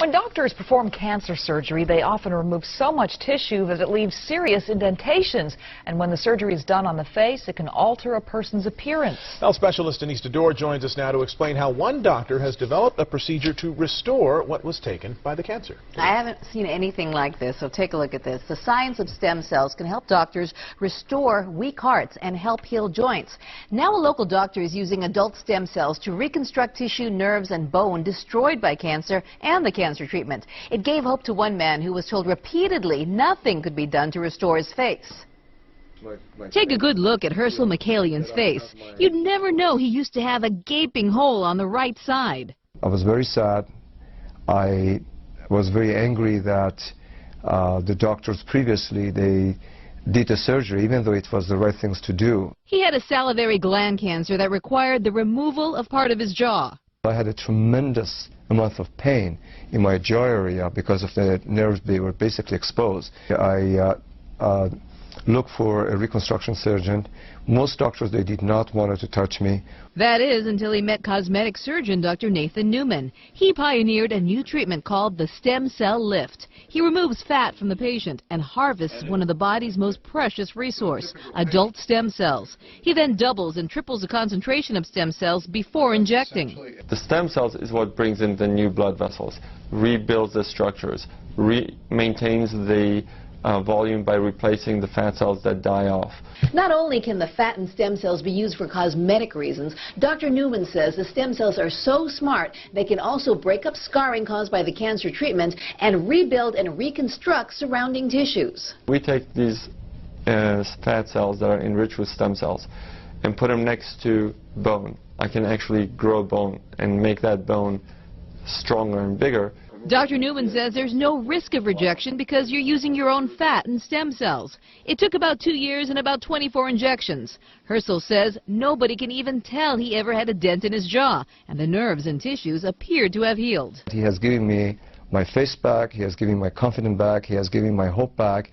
When doctors perform cancer surgery, they often remove so much tissue that it leaves serious indentations. And when the surgery is done on the face, it can alter a person's appearance. Health specialist Denise Dedore joins us now to explain how one doctor has developed a procedure to restore what was taken by the cancer. I haven't seen anything like this, so take a look at this. The science of stem cells can help doctors restore weak hearts and help heal joints. Now a local doctor is using adult stem cells to reconstruct tissue, nerves, and bone destroyed by cancer and the cancer treatment. It gave hope to one man who was told repeatedly nothing could be done to restore his face. Take a good look at Herschel McCallian's face. You'd never know he used to have a gaping hole on the right side. I was very sad. I was very angry that the doctors previously, they did the surgery, even though it was the right things to do. He had a salivary gland cancer that required the removal of part of his jaw. I had a tremendous amount of pain in my jaw area because of the nerves. They were basically exposed. I looked for a reconstruction surgeon. Most doctors, they did not want to touch me. That is, until he met cosmetic surgeon Dr. Nathan Newman. He pioneered a new treatment called the stem cell lift. He removes fat from the patient and harvests one of the body's most precious resource, adult stem cells. He then doubles and triples the concentration of stem cells before injecting. The stem cells is what brings in the new blood vessels, rebuilds the structures, maintains the volume by replacing the fat cells that die off. Not only can the fat and stem cells be used for cosmetic reasons, Dr. Newman says the stem cells are so smart they can also break up scarring caused by the cancer treatment and rebuild and reconstruct surrounding tissues. We take these fat cells that are enriched with stem cells and put them next to bone. I can actually grow bone and make that bone stronger and bigger. Dr. Newman says there's no risk of rejection because you're using your own fat and stem cells. It took about 2 years and about 24 injections. Herschel says nobody can even tell he ever had a dent in his jaw, and the nerves and tissues appeared to have healed. He has given me my face back, he has given me my confidence back, he has given me my hope back.